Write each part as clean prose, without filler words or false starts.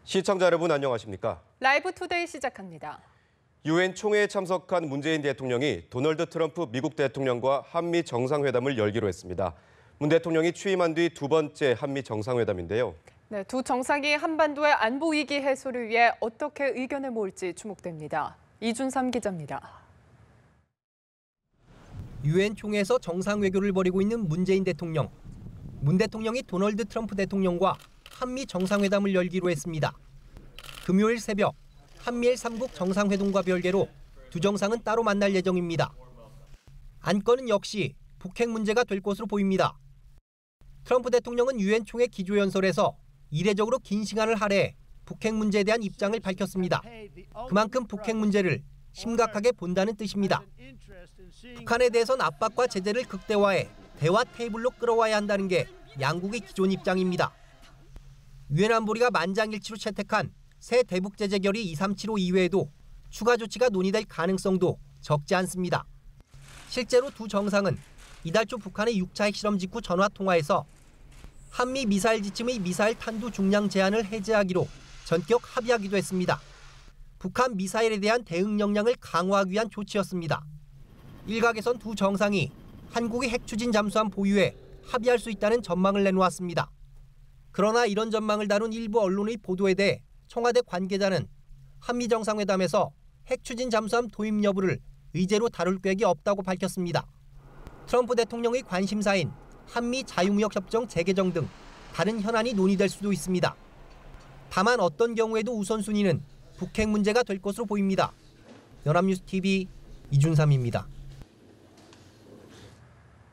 시청자 여러분 안녕하십니까? 라이브 투데이 시작합니다. 유엔 총회에 참석한 문재인 대통령이 도널드 트럼프 미국 대통령과 한미 정상회담을 열기로 했습니다. 문 대통령이 취임한 뒤 두 번째 한미 정상회담인데요. 네, 두 정상이 한반도의 안보 위기 해소를 위해 어떻게 의견을 모을지 주목됩니다. 이준삼 기자입니다. 유엔 총회에서 정상 외교를 벌이고 있는 문재인 대통령. 문 대통령이 도널드 트럼프 대통령과 한미 정상회담을 열기로 했습니다. 금요일 새벽 한미일 3국 정상회동과 별개로 두 정상은 따로 만날 예정입니다. 안건은 역시 북핵 문제가 될 것으로 보입니다. 트럼프 대통령은 유엔 총회 기조연설에서 이례적으로 긴 시간을 할애해 북핵 문제에 대한 입장을 밝혔습니다. 그만큼 북핵 문제를 심각하게 본다는 뜻입니다. 북한에 대해선 압박과 제재를 극대화해 대화 테이블로 끌어와야 한다는 게 양국의 기존 입장입니다. 유엔 안보리가 만장일치로 채택한 새 대북 제재 결의 2375 이외에도 추가 조치가 논의될 가능성도 적지 않습니다. 실제로 두 정상은 이달 초 북한의 6차 핵실험 직후 전화 통화에서 한미 미사일 지침의 미사일 탄두 중량 제한을 해제하기로 전격 합의하기도 했습니다. 북한 미사일에 대한 대응 역량을 강화하기 위한 조치였습니다. 일각에선 두 정상이 한국의 핵 추진 잠수함 보유에 합의할 수 있다는 전망을 내놓았습니다. 그러나 이런 전망을 다룬 일부 언론의 보도에 대해 청와대 관계자는 한미 정상회담에서 핵 추진 잠수함 도입 여부를 의제로 다룰 계획이 없다고 밝혔습니다. 트럼프 대통령의 관심사인 한미 자유무역협정 재개정 등 다른 현안이 논의될 수도 있습니다. 다만 어떤 경우에도 우선순위는 북핵 문제가 될 것으로 보입니다. 연합뉴스TV 이준삼입니다.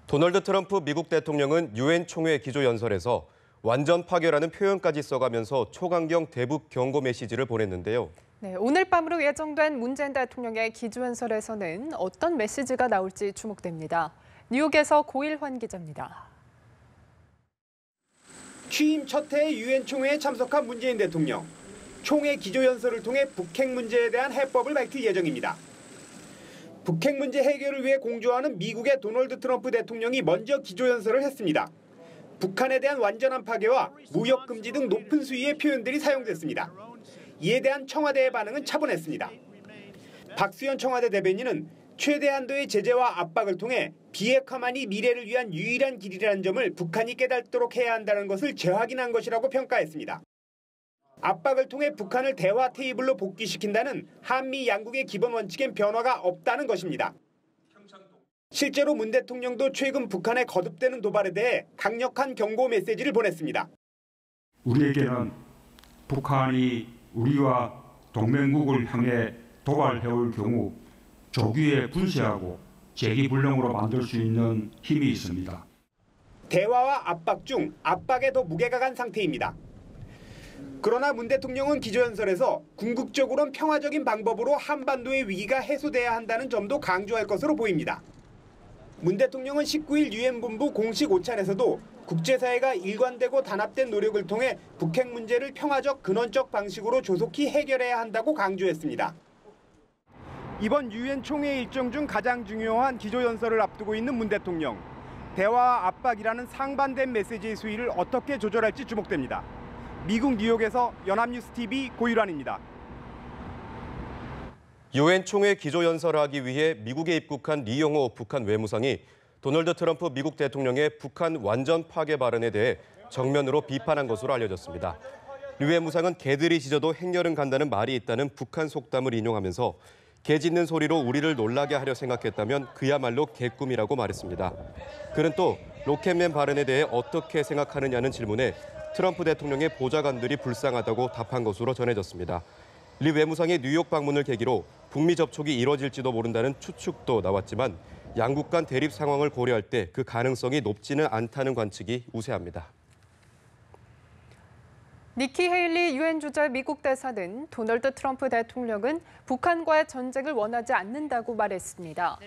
도널드 트럼프 미국 대통령은 유엔 총회 기조연설에서 완전 파괴라는 표현까지 써가면서 초강경 대북 경고 메시지를 보냈는데요. 네, 오늘 밤으로 예정된 문재인 대통령의 기조연설에서는 어떤 메시지가 나올지 주목됩니다. 뉴욕에서 고일환 기자입니다. 취임 첫 해의 유엔 총회에 참석한 문재인 대통령. 총회 기조연설을 통해 북핵 문제에 대한 해법을 밝힐 예정입니다. 북핵 문제 해결을 위해 공조하는 미국의 도널드 트럼프 대통령이 먼저 기조연설을 했습니다. 북한에 대한 완전한 파괴와 무역 금지 등 높은 수위의 표현들이 사용됐습니다. 이에 대한 청와대의 반응은 차분했습니다. 박수현 청와대 대변인은 최대 한도의 제재와 압박을 통해 비핵화만이 미래를 위한 유일한 길이라는 점을 북한이 깨닫도록 해야 한다는 것을 재확인한 것이라고 평가했습니다. 압박을 통해 북한을 대화 테이블로 복귀시킨다는 한미 양국의 기본 원칙엔 변화가 없다는 것입니다. 실제로 문 대통령도 최근 북한의 거듭되는 도발에 대해 강력한 경고 메시지를 보냈습니다. 우리에게는 북한이 우리와 동맹국을 향해 도발해올 경우 조기에 분쇄하고 재기불능으로 만들 수 있는 힘이 있습니다. 대화와 압박 중 압박에 더 무게가 간 상태입니다. 그러나 문 대통령은 기조연설에서 궁극적으로는 평화적인 방법으로 한반도의 위기가 해소돼야 한다는 점도 강조할 것으로 보입니다. 문 대통령은 19일 유엔 본부 공식 오찬에서도 국제사회가 일관되고 단합된 노력을 통해 북핵 문제를 평화적 근원적 방식으로 조속히 해결해야 한다고 강조했습니다. 이번 유엔 총회 일정 중 가장 중요한 기조연설을 앞두고 있는 문 대통령. 대화와 압박이라는 상반된 메시지의 수위를 어떻게 조절할지 주목됩니다. 미국 뉴욕에서 연합뉴스TV 고일환입니다. 유엔 총회 기조연설을 하기 위해 미국에 입국한 리용호 북한 외무상이 도널드 트럼프 미국 대통령의 북한 완전 파괴 발언에 대해 정면으로 비판한 것으로 알려졌습니다. 리 외무상은 개들이 짖어도 행렬은 간다는 말이 있다는 북한 속담을 인용하면서 개 짖는 소리로 우리를 놀라게 하려 생각했다면 그야말로 개꿈이라고 말했습니다. 그는 또 로켓맨 발언에 대해 어떻게 생각하느냐는 질문에 트럼프 대통령의 보좌관들이 불쌍하다고 답한 것으로 전해졌습니다. 리 외무상의 뉴욕 방문을 계기로 북미 접촉이 이뤄질지도 모른다는 추측도 나왔지만 양국 간 대립 상황을 고려할 때 그 가능성이 높지는 않다는 관측이 우세합니다. 니키 헤일리 유엔 주재 미국 대사는 도널드 트럼프 대통령은 북한과의 전쟁을 원하지 않는다고 말했습니다.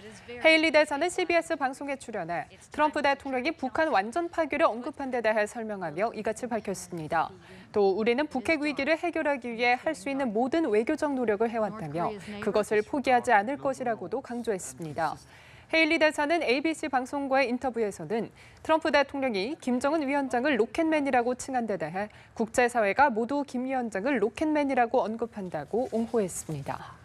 헤일리 대사는 CBS 방송에 출연해 트럼프 대통령이 북한 완전 파괴를 언급한 데 대해 설명하며 이같이 밝혔습니다. 또 우리는 북핵 위기를 해결하기 위해 할 수 있는 모든 외교적 노력을 해왔다며 그것을 포기하지 않을 것이라고도 강조했습니다. 헤일리 대사는 ABC 방송과의 인터뷰에서는 트럼프 대통령이 김정은 위원장을 로켓맨이라고 칭한 데 대해 국제사회가 모두 김 위원장을 로켓맨이라고 언급한다고 옹호했습니다.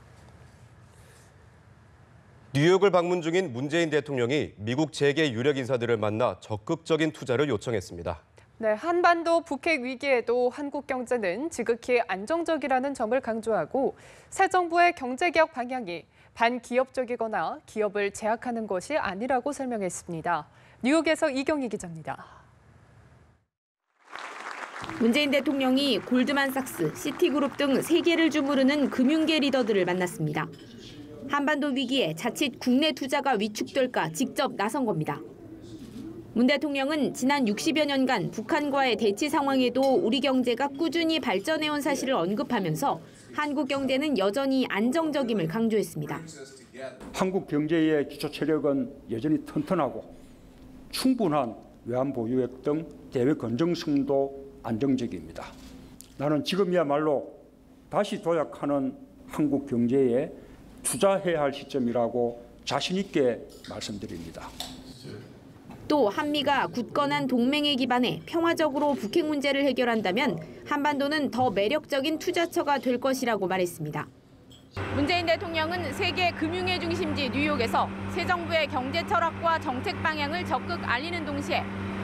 뉴욕을 방문 중인 문재인 대통령이 미국 재계 유력 인사들을 만나 적극적인 투자를 요청했습니다. 네, 한반도 북핵 위기에도 한국 경제는 지극히 안정적이라는 점을 강조하고 새 정부의 경제개혁 방향이 반기업적이거나 기업을 제약하는 것이 아니라고 설명했습니다. 뉴욕에서 이경희 기자입니다. 문재인 대통령이 골드만삭스, 시티그룹 등 세계를 주무르는 금융계 리더들을 만났습니다. 한반도 위기에 자칫 국내 투자가 위축될까 직접 나선 겁니다. 문 대통령은 지난 60여 년간 북한과의 대치 상황에도 우리 경제가 꾸준히 발전해온 사실을 언급하면서 한국 경제는 여전히 안정적임을 강조했습니다. 한국 경제의 기초 체력은 여전히 튼튼하고 충분한 외환 보유액 등 대외 건전성도 안정적입니다. 나는 지금이야말로 다시 도약하는 한국 경제에 투자해야 할 시점이라고 자신 있게 말씀드립니다. 또 한미가 굳건한 동맹에 기반해 평화적으로 북핵 문제를 해결한다면 한반도는 더 매력적인 투자처가 될 것이라고 말했습니다. 문재인 대통령은 세계 금융의 중심지 뉴욕에서 새 정부의 경제 철학과 정책 방향을 적극 알리는 동시에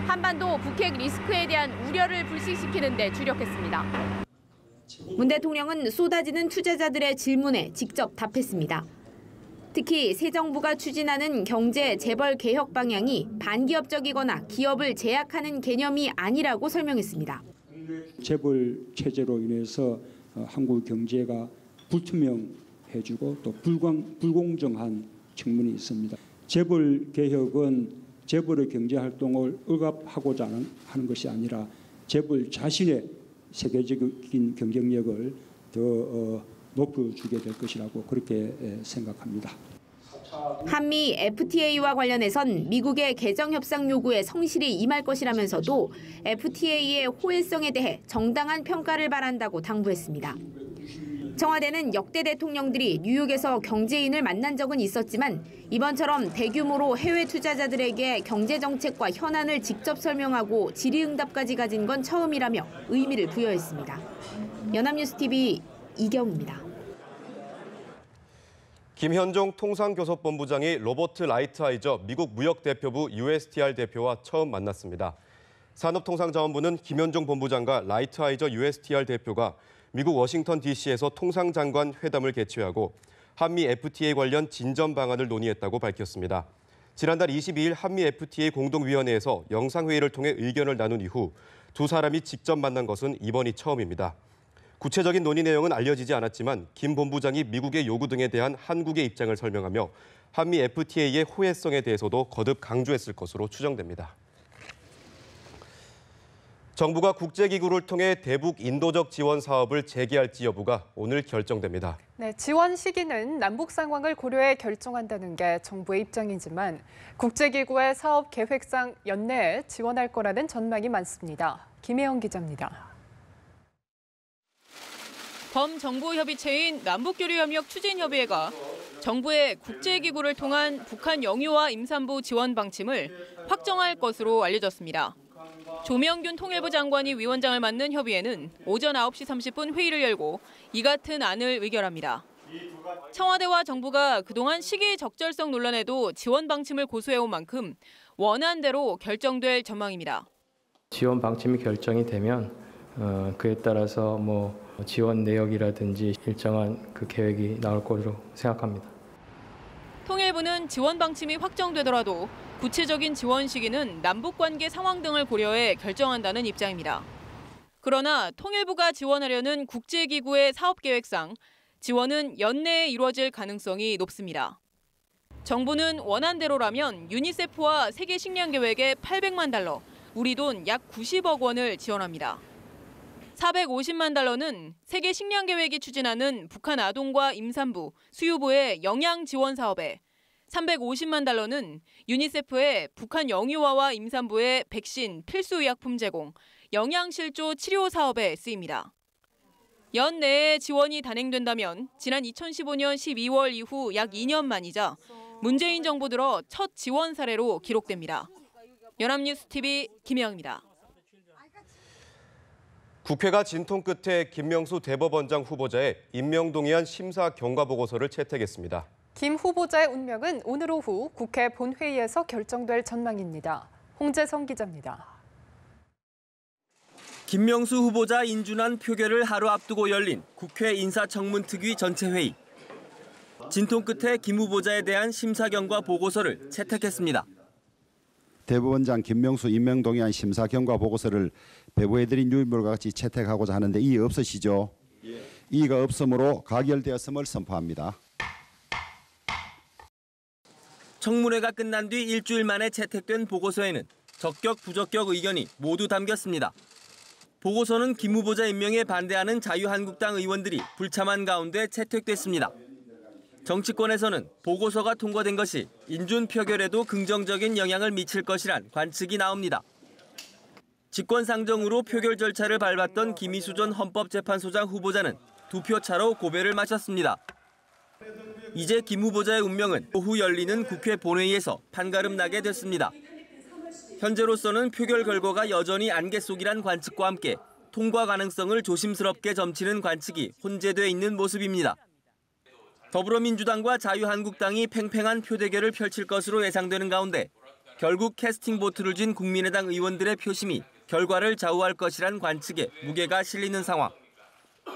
한반도 북핵 리스크에 대한 우려를 불식시키는 데 주력했습니다. 문 대통령은 쏟아지는 투자자들의 질문에 직접 답했습니다. 특히 새 정부가 추진하는 경제 재벌 개혁 방향이 반기업적이거나 기업을 제약하는 개념이 아니라고 설명했습니다. 재벌 체제로 인해서 한국 경제가 불투명해지고 또 불공정한 측면이 있습니다. 재벌 개혁은 재벌의 경제 활동을 억압하고자 하는 것이 아니라 재벌 자신의 세계적인 경쟁력을 더 높여주게 될 것이라고 그렇게 생각합니다. 한미 FTA와 관련해선 미국의 개정 협상 요구에 성실히 임할 것이라면서도 FTA의 호혜성에 대해 정당한 평가를 바란다고 당부했습니다. 청와대는 역대 대통령들이 뉴욕에서 경제인을 만난 적은 있었지만 이번처럼 대규모로 해외 투자자들에게 경제 정책과 현안을 직접 설명하고 질의응답까지 가진 건 처음이라며 의미를 부여했습니다. 연합뉴스TV 이경입니다. 김현종 통상교섭본부장이 로버트 라이트하이저 미국 무역대표부 USTR 대표와 처음 만났습니다. 산업통상자원부는 김현종 본부장과 라이트하이저 USTR 대표가 미국 워싱턴 DC에서 통상장관 회담을 개최하고 한미 FTA 관련 진전 방안을 논의했다고 밝혔습니다. 지난달 22일 한미 FTA 공동위원회에서 영상회의를 통해 의견을 나눈 이후 두 사람이 직접 만난 것은 이번이 처음입니다. 구체적인 논의 내용은 알려지지 않았지만 김 본부장이 미국의 요구 등에 대한 한국의 입장을 설명하며 한미 FTA의 호혜성에 대해서도 거듭 강조했을 것으로 추정됩니다. 정부가 국제기구를 통해 대북 인도적 지원 사업을 재개할지 여부가 오늘 결정됩니다. 네, 지원 시기는 남북 상황을 고려해 결정한다는 게 정부의 입장이지만 국제기구의 사업 계획상 연내에 지원할 거라는 전망이 많습니다. 김혜영 기자입니다. 범정부협의체인 남북교류협력 추진협의회가 정부의 국제기구를 통한 북한 영유아 임산부 지원 방침을 확정할 것으로 알려졌습니다. 조명균 통일부 장관이 위원장을 맡는 협의회는 오전 9시 30분 회의를 열고 이 같은 안을 의결합니다. 청와대와 정부가 그동안 시기 적절성 논란에도 지원 방침을 고수해온 만큼 원안대로 결정될 전망입니다. 지원 방침이 결정이 되면 그에 따라서 지원 내역이라든지 일정한 그 계획이 나올 것으로 생각합니다. 통일부는 지원 방침이 확정되더라도 구체적인 지원 시기는 남북관계 상황 등을 고려해 결정한다는 입장입니다. 그러나 통일부가 지원하려는 국제기구의 사업계획상 지원은 연내에 이루어질 가능성이 높습니다. 정부는 원안대로라면 유니세프와 세계식량계획에 800만 달러, 우리 돈 약 90억 원을 지원합니다. 450만 달러는 세계식량계획이 추진하는 북한 아동과 임산부, 수유부의 영양 지원 사업에, 350만 달러는 유니세프의 북한 영유아와 임산부의 백신, 필수의약품 제공, 영양실조 치료 사업에 쓰입니다. 연내에 지원이 단행된다면 지난 2015년 12월 이후 약 2년 만이자 문재인 정부 들어 첫 지원 사례로 기록됩니다. 연합뉴스 TV 김혜영입니다. 국회가 진통 끝에 김명수 대법원장 후보자의 임명동의안 심사 경과 보고서를 채택했습니다. 김 후보자의 운명은 오늘 오후 국회 본회의에서 결정될 전망입니다. 홍재성 기자입니다. 김명수 후보자 인준안 표결을 하루 앞두고 열린 국회 인사청문특위 전체회의. 진통 끝에 김 후보자에 대한 심사 경과 보고서를 채택했습니다. 대법원장 김명수 임명동의안 심사 경과 보고서를 배부해드린 유인물과 같이 채택하고자 하는데 이의 없으시죠? 이의가 없으므로 가결되었음을 선포합니다. 청문회가 끝난 뒤 일주일 만에 채택된 보고서에는 적격, 부적격 의견이 모두 담겼습니다. 보고서는 김 후보자 임명에 반대하는 자유한국당 의원들이 불참한 가운데 채택됐습니다. 정치권에서는 보고서가 통과된 것이 인준 표결에도 긍정적인 영향을 미칠 것이란 관측이 나옵니다. 직권상정으로 표결 절차를 밟았던 김희수 전 헌법재판소장 후보자는 2표 차로 고배를 마쳤습니다. 이제 김 후보자의 운명은 오후 열리는 국회 본회의에서 판가름 나게 됐습니다. 현재로서는 표결 결과가 여전히 안개 속이란 관측과 함께 통과 가능성을 조심스럽게 점치는 관측이 혼재돼 있는 모습입니다. 더불어민주당과 자유한국당이 팽팽한 표대결을 펼칠 것으로 예상되는 가운데 결국 캐스팅 보트를 쥔 국민의당 의원들의 표심이 결과를 좌우할 것이란 관측에 무게가 실리는 상황.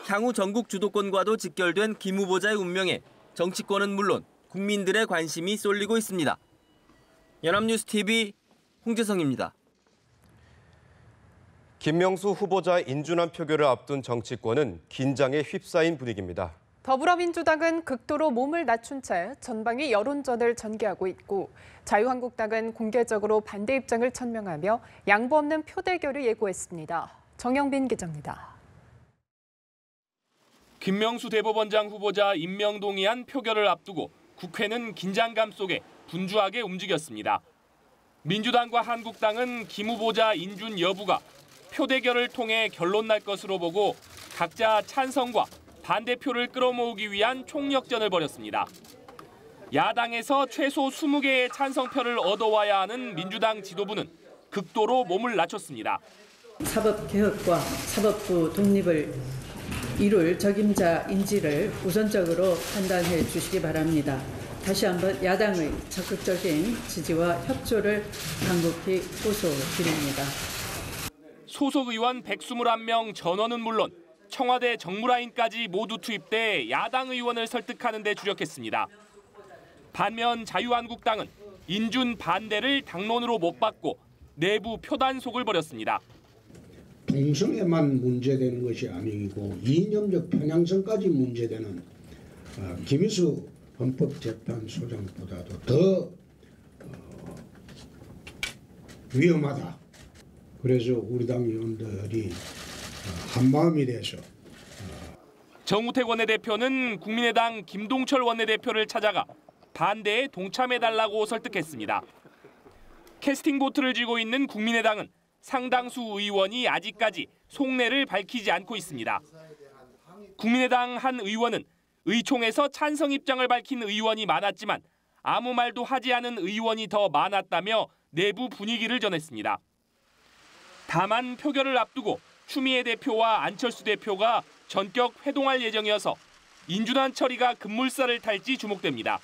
향후 전국 주도권과도 직결된 김 후보자의 운명에 정치권은 물론 국민들의 관심이 쏠리고 있습니다. 연합뉴스 TV 홍재성입니다. 김명수 후보자 인준안 표결을 앞둔 정치권은 긴장에 휩싸인 분위기입니다. 더불어민주당은 극도로 몸을 낮춘 채 전방위 여론전을 전개하고 있고 자유한국당은 공개적으로 반대 입장을 천명하며 양보 없는 표대결을 예고했습니다. 정영빈 기자입니다. 김명수 대법원장 후보자 임명동의안 표결을 앞두고 국회는 긴장감 속에 분주하게 움직였습니다. 민주당과 한국당은 김 후보자 인준 여부가 표대결을 통해 결론 날 것으로 보고 각자 찬성과 반대표를 끌어모으기 위한 총력전을 벌였습니다. 야당에서 최소 20개의 찬성표를 얻어와야 하는 민주당 지도부는 극도로 몸을 낮췄습니다. 사법개혁과 사법부 독립을 이룰 적임자 인지를 우선적으로 판단해 주시기 바랍니다. 다시 한번 야당의 적극적인 지지와 협조를 간곡히 호소드립니다. 소속 의원 121명 전원은 물론 청와대 정무라인까지 모두 투입돼 야당 의원을 설득하는 데 주력했습니다. 반면 자유한국당은 인준 반대를 당론으로 못 받고 내부 표단속을 벌였습니다. 동성애만 문제되는 것이 아니고 이념적 편향성까지 문제되는 김희수 헌법재판소장보다도 더 위험하다. 그래서 우리 당 의원들이 한마음이 돼서 정우택 원내대표는 국민의당 김동철 원내대표를 찾아가 반대에 동참해달라고 설득했습니다. 캐스팅 보트를 쥐고 있는 국민의당은 상당수 의원이 아직까지 속내를 밝히지 않고 있습니다. 국민의당 한 의원은 의총에서 찬성 입장을 밝힌 의원이 많았지만 아무 말도 하지 않은 의원이 더 많았다며 내부 분위기를 전했습니다. 다만 표결을 앞두고 추미애 대표와 안철수 대표가 전격 회동할 예정이어서 인준안 처리가 급물살을 탈지 주목됩니다.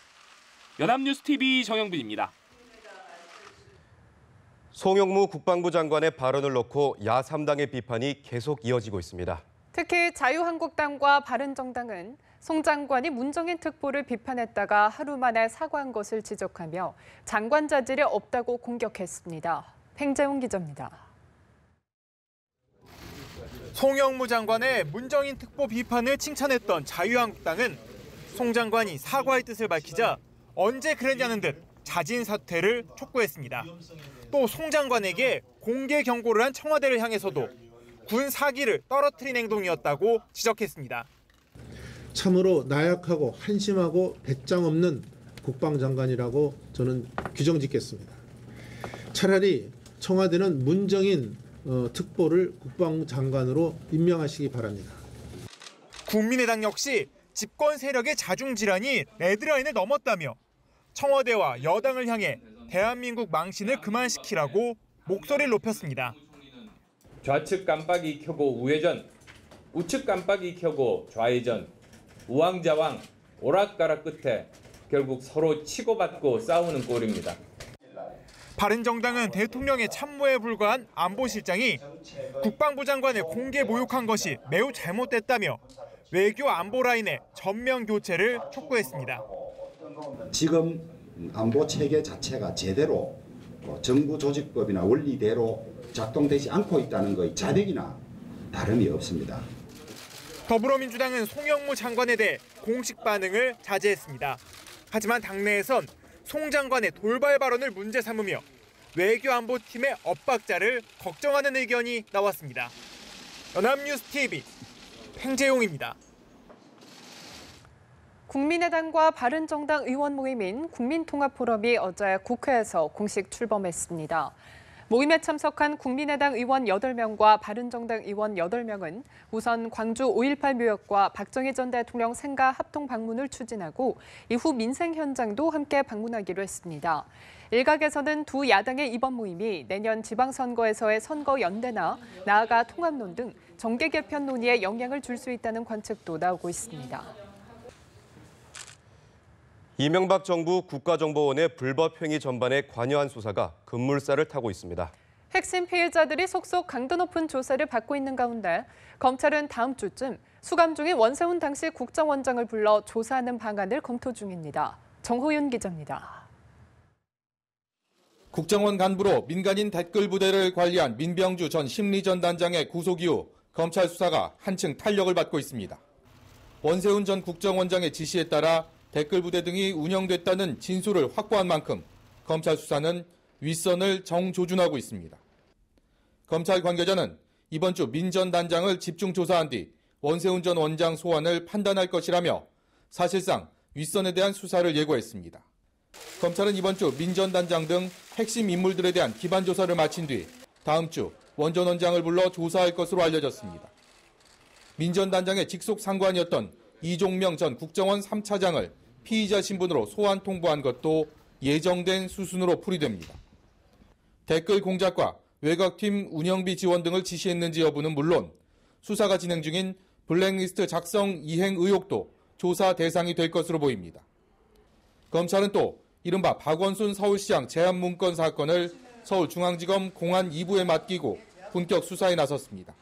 연합뉴스 TV 정영빈입니다. 송영무 국방부 장관의 발언을 놓고 야3당의 비판이 계속 이어지고 있습니다. 특히 자유한국당과 바른정당은 송 장관이 문정인 특보를 비판했다가 하루 만에 사과한 것을 지적하며 장관 자질이 없다고 공격했습니다. 팽재훈 기자입니다. 송영무 장관의 문정인 특보 비판을 칭찬했던 자유한국당은 송 장관이 사과의 뜻을 밝히자 언제 그랬냐는 듯 자진 사퇴를 촉구했습니다. 또 송 장관에게 공개 경고를 한 청와대를 향해서도 군 사기를 떨어뜨린 행동이었다고 지적했습니다. 참으로 나약하고 한심하고 배짱 없는 국방장관이라고 저는 규정짓겠습니다. 차라리 청와대는 문정인 특보를 국방장관으로 임명하시기 바랍니다. 국민의당 역시 집권 세력의 자중질환이 레드라인을 넘었다며 청와대와 여당을 향해 대한민국 망신을 그만시키라고 목소리를 높였습니다. 좌측 깜빡이 켜고 우회전, 우측 깜빡이 켜고 좌회전, 우왕좌왕, 오락가락 끝에 결국 서로 치고받고 싸우는 꼴입니다. 바른정당은 대통령의 참모에 불과한 안보실장이 국방부 장관을 공개 모욕한 것이 매우 잘못됐다며 외교 안보 라인의 전면 교체를 촉구했습니다. 지금 안보 체계 자체가 제대로 정부 조직법이나 원리대로 작동되지 않고 있다는 것의 자백이나 다름이 없습니다. 더불어민주당은 송영무 장관에 대해 공식 반응을 자제했습니다. 하지만 당내에선 송 장관의 돌발 발언을 문제 삼으며 외교안보팀의 엇박자를 걱정하는 의견이 나왔습니다. 연합뉴스TV 팽재용입니다. 국민의당과 바른정당 의원 모임인 국민통합포럼이 어제 국회에서 공식 출범했습니다. 모임에 참석한 국민의당 의원 8명과 바른정당 의원 8명은 우선 광주 5.18 묘역과 박정희 전 대통령 생가 합동 방문을 추진하고 이후 민생 현장도 함께 방문하기로 했습니다. 일각에서는 두 야당의 이번 모임이 내년 지방선거에서의 선거 연대나 나아가 통합론 등 정계 개편 논의에 영향을 줄 수 있다는 관측도 나오고 있습니다. 이명박 정부 국가정보원의 불법 행위 전반에 관여한 수사가 급물살을 타고 있습니다. 핵심 피해자들이 속속 강도 높은 조사를 받고 있는 가운데 검찰은 다음 주쯤 수감 중인 원세훈 당시 국정원장을 불러 조사하는 방안을 검토 중입니다. 정호윤 기자입니다. 국정원 간부로 민간인 댓글 부대를 관리한 민병주 전 심리전단장의 구속 이후 검찰 수사가 한층 탄력을 받고 있습니다. 원세훈 전 국정원장의 지시에 따라 댓글 부대 등이 운영됐다는 진술을 확보한 만큼 검찰 수사는 윗선을 정조준하고 있습니다. 검찰 관계자는 이번 주 민 전 단장을 집중 조사한 뒤 원세훈 전 원장 소환을 판단할 것이라며 사실상 윗선에 대한 수사를 예고했습니다. 검찰은 이번 주 민 전 단장 등 핵심 인물들에 대한 기반 조사를 마친 뒤 다음 주 원 전 원장을 불러 조사할 것으로 알려졌습니다. 민 전 단장의 직속 상관이었던 이종명 전 국정원 3차장을 피의자 신분으로 소환 통보한 것도 예정된 수순으로 풀이됩니다. 댓글 공작과 외곽팀 운영비 지원 등을 지시했는지 여부는 물론 수사가 진행 중인 블랙리스트 작성 이행 의혹도 조사 대상이 될 것으로 보입니다. 검찰은 또 이른바 박원순 서울시장 제안 문건 사건을 서울중앙지검 공안 2부에 맡기고 본격 수사에 나섰습니다.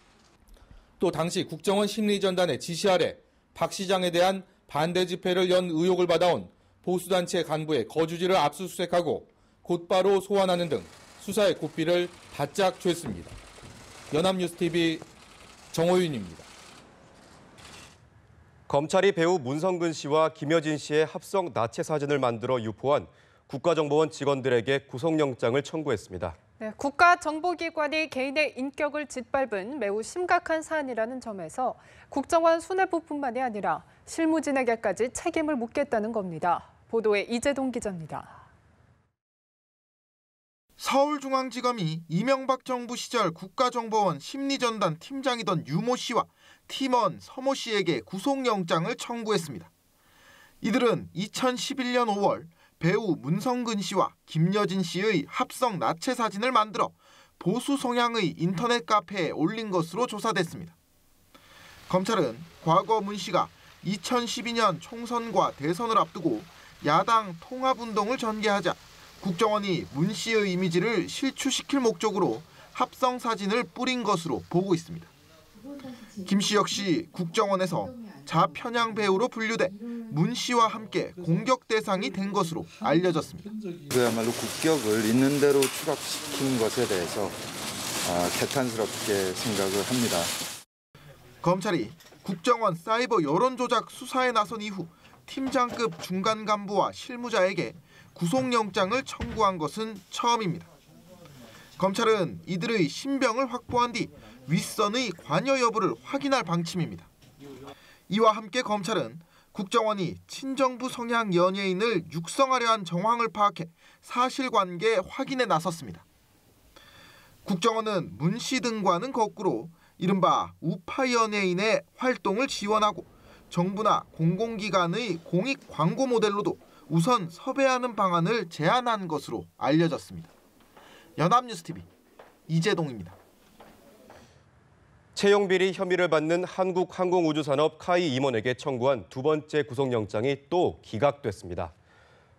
또 당시 국정원 심리전단의 지시 아래 박 시장에 대한 반대 집회를 연 의혹을 받아온 보수단체 간부의 거주지를 압수수색하고 곧바로 소환하는 등 수사의 고삐를 바짝 쬐습니다. 연합뉴스TV 정호윤입니다. 검찰이 배우 문성근 씨와 김여진 씨의 합성 나체 사진을 만들어 유포한 국가정보원 직원들에게 구속영장을 청구했습니다. 네, 국가정보기관이 개인의 인격을 짓밟은 매우 심각한 사안이라는 점에서 국정원 수뇌부뿐만이 아니라 실무진에게까지 책임을 묻겠다는 겁니다. 보도에 이재동 기자입니다. 서울중앙지검이 이명박 정부 시절 국가정보원 심리전단 팀장이던 유모 씨와 팀원 서모 씨에게 구속영장을 청구했습니다. 이들은 2011년 5월 배우 문성근 씨와 김여진 씨의 합성 나체 사진을 만들어 보수 성향의 인터넷 카페에 올린 것으로 조사됐습니다. 검찰은 과거 문 씨가 2012년 총선과 대선을 앞두고 야당 통합운동을 전개하자 국정원이 문 씨의 이미지를 실추시킬 목적으로 합성 사진을 뿌린 것으로 보고 있습니다. 김 씨 역시 국정원에서 자편향 배우로 분류돼 문 씨와 함께 공격 대상이 된 것으로 알려졌습니다. 그야말로 국격을 있는 대로 추락시킨 것에 대해서 개탄스럽게 생각을 합니다. 검찰이 국정원 사이버 여론조작 수사에 나선 이후 팀장급 중간 간부와 실무자에게 구속영장을 청구한 것은 처음입니다. 검찰은 이들의 신병을 확보한 뒤 윗선의 관여 여부를 확인할 방침입니다. 이와 함께 검찰은 국정원이 친정부 성향 연예인을 육성하려 한 정황을 파악해 사실관계 확인에 나섰습니다. 국정원은 문 씨 등과는 거꾸로 이른바 우파 연예인의 활동을 지원하고 정부나 공공기관의 공익 광고 모델로도 우선 섭외하는 방안을 제안한 것으로 알려졌습니다. 연합뉴스TV 이재동입니다. 채용비리 혐의를 받는 한국항공우주산업 카이 임원에게 청구한 두 번째 구속영장이 또 기각됐습니다.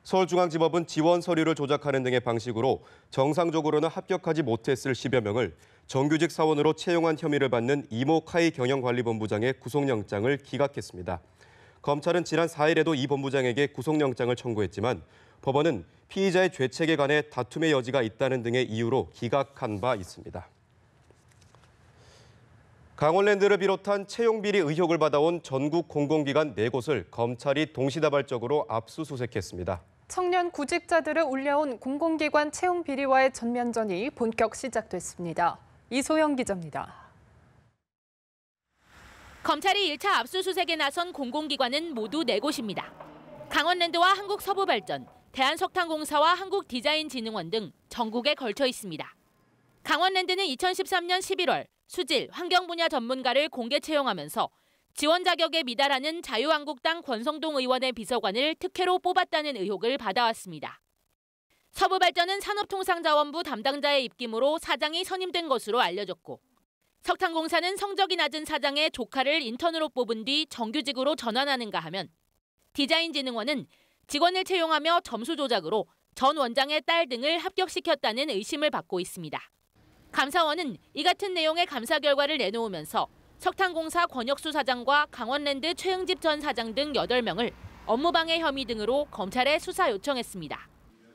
서울중앙지법은 지원 서류를 조작하는 등의 방식으로 정상적으로는 합격하지 못했을 10여 명을 정규직 사원으로 채용한 혐의를 받는 이모 카이 경영관리본부장의 구속영장을 기각했습니다. 검찰은 지난 4일에도 이 본부장에게 구속영장을 청구했지만 법원은 피의자의 죄책에 관해 다툼의 여지가 있다는 등의 이유로 기각한 바 있습니다. 강원랜드를 비롯한 채용비리 의혹을 받아온 전국 공공기관 4곳을 검찰이 동시다발적으로 압수수색했습니다. 청년 구직자들을 올려온 공공기관 채용 비리와의 전면전이 본격 시작됐습니다. 이소영 기자입니다. 검찰이 1차 압수수색에 나선 공공기관은 모두 4곳입니다. 강원랜드와 한국서부발전, 대한석탄공사와 한국디자인진흥원 등 전국에 걸쳐 있습니다. 강원랜드는 2013년 11월 수질, 환경 분야 전문가를 공개 채용하면서 지원 자격에 미달하는 자유한국당 권성동 의원의 비서관을 특혜로 뽑았다는 의혹을 받아왔습니다. 서부발전은 산업통상자원부 담당자의 입김으로 사장이 선임된 것으로 알려졌고, 석탄공사는 성적이 낮은 사장의 조카를 인턴으로 뽑은 뒤 정규직으로 전환하는가 하면, 디자인진흥원은 직원을 채용하며 점수 조작으로 전 원장의 딸 등을 합격시켰다는 의심을 받고 있습니다. 감사원은 이 같은 내용의 감사 결과를 내놓으면서 석탄공사 권혁수 사장과 강원랜드 최응집 전 사장 등 8명을 업무방해 혐의 등으로 검찰에 수사 요청했습니다.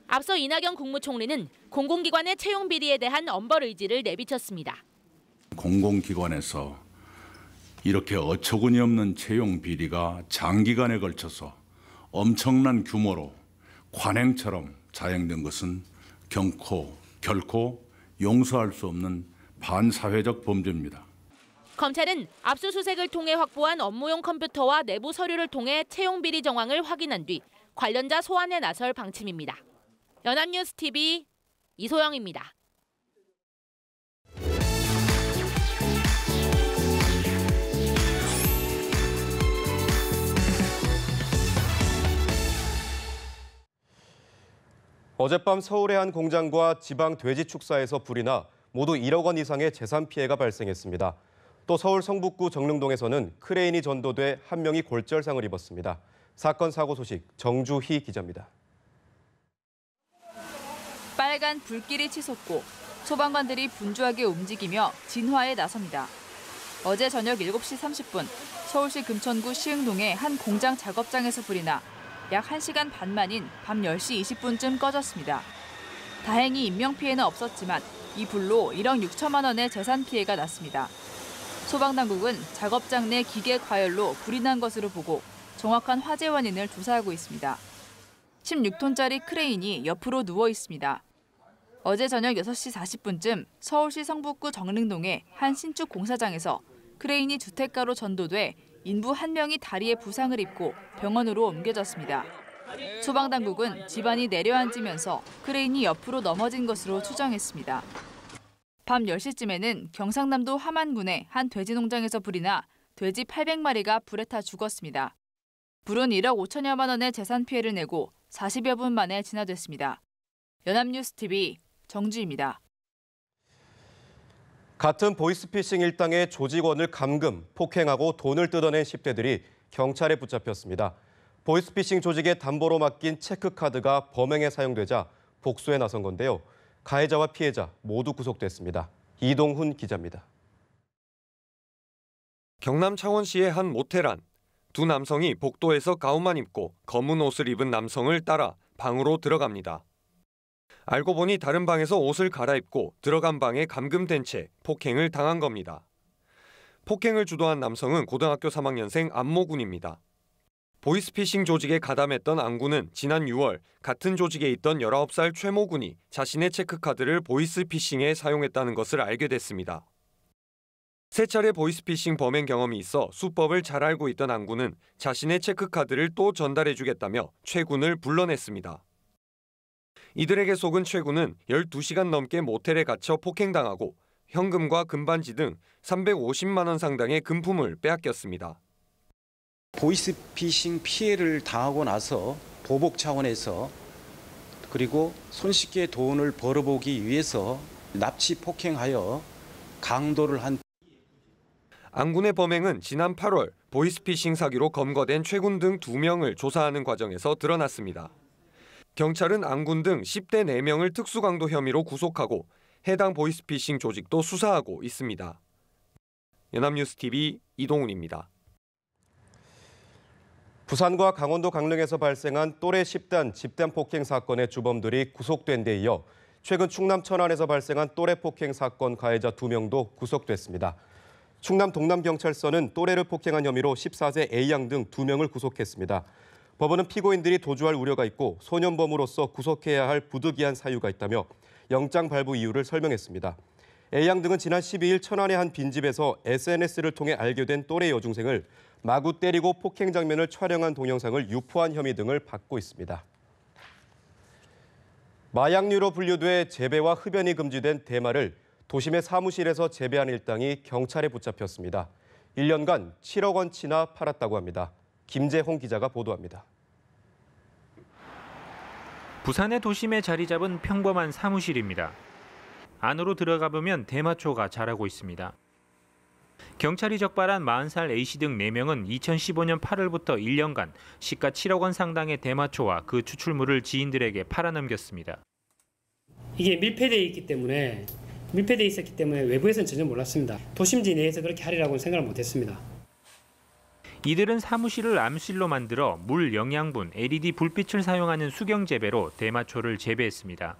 앞서 이낙연 국무총리는 공공기관의 채용 비리에 대한 엄벌 의지를 내비쳤습니다. 공공기관에서 이렇게 어처구니 없는 채용 비리가 장기간에 걸쳐서 엄청난 규모로 관행처럼 자행된 것은 결코 용서할 수 없는 반사회적 범죄입니다. 검찰은 압수수색을 통해 확보한 업무용 컴퓨터와 내부 서류를 통해 채용 비리 정황을 확인한 뒤 관련자 소환에 나설 방침입니다. 연합뉴스TV 이소영입니다. 어젯밤 서울의 한 공장과 지방 돼지 축사에서 불이 나 모두 1억 원 이상의 재산 피해가 발생했습니다. 또 서울 성북구 정릉동에서는 크레인이 전도돼 한 명이 골절상을 입었습니다. 사건 사고 소식 정주희 기자입니다. 빨간 불길이 치솟고 소방관들이 분주하게 움직이며 진화에 나섭니다. 어제 저녁 7시 30분 서울시 금천구 시흥동의 한 공장 작업장에서 불이 나 약 1시간 반 만인 밤 10시 20분쯤 꺼졌습니다. 다행히 인명피해는 없었지만 이 불로 1억 6천만 원의 재산 피해가 났습니다. 소방당국은 작업장 내 기계 과열로 불이 난 것으로 보고 정확한 화재 원인을 조사하고 있습니다. 16톤짜리 크레인이 옆으로 누워 있습니다. 어제 저녁 6시 40분쯤 서울시 성북구 정릉동의 한 신축 공사장에서 크레인이 주택가로 전도돼 인부 1명이 다리에 부상을 입고 병원으로 옮겨졌습니다. 소방당국은 집안이 내려앉으면서 크레인이 옆으로 넘어진 것으로 추정했습니다. 밤 10시쯤에는 경상남도 함안군의 한 돼지 농장에서 불이 나 돼지 800마리가 불에 타 죽었습니다. 불은 1억 5천여만 원의 재산 피해를 내고 40여 분 만에 진화됐습니다. 연합뉴스TV 정주희입니다. 같은 보이스피싱 일당의 조직원을 감금, 폭행하고 돈을 뜯어낸 10대들이 경찰에 붙잡혔습니다. 보이스피싱 조직의 담보로 맡긴 체크카드가 범행에 사용되자 복수에 나선 건데요. 가해자와 피해자 모두 구속됐습니다. 이동훈 기자입니다. 경남 창원시의 한 모텔 안. 두 남성이 복도에서 가운만 입고 검은 옷을 입은 남성을 따라 방으로 들어갑니다. 알고 보니 다른 방에서 옷을 갈아입고 들어간 방에 감금된 채 폭행을 당한 겁니다. 폭행을 주도한 남성은 고등학교 3학년생 안모군입니다. 보이스피싱 조직에 가담했던 안군은 지난 6월 같은 조직에 있던 19살 최모군이 자신의 체크카드를 보이스피싱에 사용했다는 것을 알게 됐습니다. 세 차례 보이스피싱 범행 경험이 있어 수법을 잘 알고 있던 안군은 자신의 체크카드를 또 전달해주겠다며 최군을 불러냈습니다. 이들에게 속은 최군은 12시간 넘게 모텔에 갇혀 폭행당하고 현금과 금반지 등 350만 원 상당의 금품을 빼앗겼습니다. 보이스피싱 피해를 당하고 나서 보복 차원에서 그리고 손쉽게 돈을 벌어보기 위해서 납치 폭행하여 강도를 한 안군의 범행은 지난 8월 보이스피싱 사기로 검거된 최군 등 2명을 조사하는 과정에서 드러났습니다. 경찰은 안군 등 10대 4명을 특수강도 혐의로 구속하고 해당 보이스피싱 조직도 수사하고 있습니다. 연합뉴스TV 이동훈입니다. 부산과 강원도 강릉에서 발생한 또래 10단 집단 폭행 사건의 주범들이 구속된 데 이어 최근 충남 천안에서 발생한 또래 폭행 사건 가해자 2명도 구속됐습니다. 충남 동남경찰서는 또래를 폭행한 혐의로 14세 A양 등 2명을 구속했습니다. 법원은 피고인들이 도주할 우려가 있고 소년범으로서 구속해야 할 부득이한 사유가 있다며 영장 발부 이유를 설명했습니다. A양 등은 지난 12일 천안의 한 빈집에서 SNS를 통해 알게 된 또래 여중생을 마구 때리고 폭행 장면을 촬영한 동영상을 유포한 혐의 등을 받고 있습니다. 마약류로 분류돼 재배와 흡연이 금지된 대마를 도심의 사무실에서 재배한 일당이 경찰에 붙잡혔습니다. 1년간 7억 원치나 팔았다고 합니다. 김재홍 기자가 보도합니다. 부산의 도심에 자리 잡은 평범한 사무실입니다. 안으로 들어가 보면 대마초가 자라고 있습니다. 경찰이 적발한 40살 A씨 등 4명은 2015년 8월부터 1년간 시가 7억 원 상당의 대마초와 그 추출물을 지인들에게 팔아넘겼습니다. 이게 밀폐되어 있었기 때문에 외부에서는 전혀 몰랐습니다. 도심지 내에서 그렇게 하리라고는 생각을 못했습니다. 이들은 사무실을 암실로 만들어 물 영양분, LED 불빛을 사용하는 수경 재배로 대마초를 재배했습니다.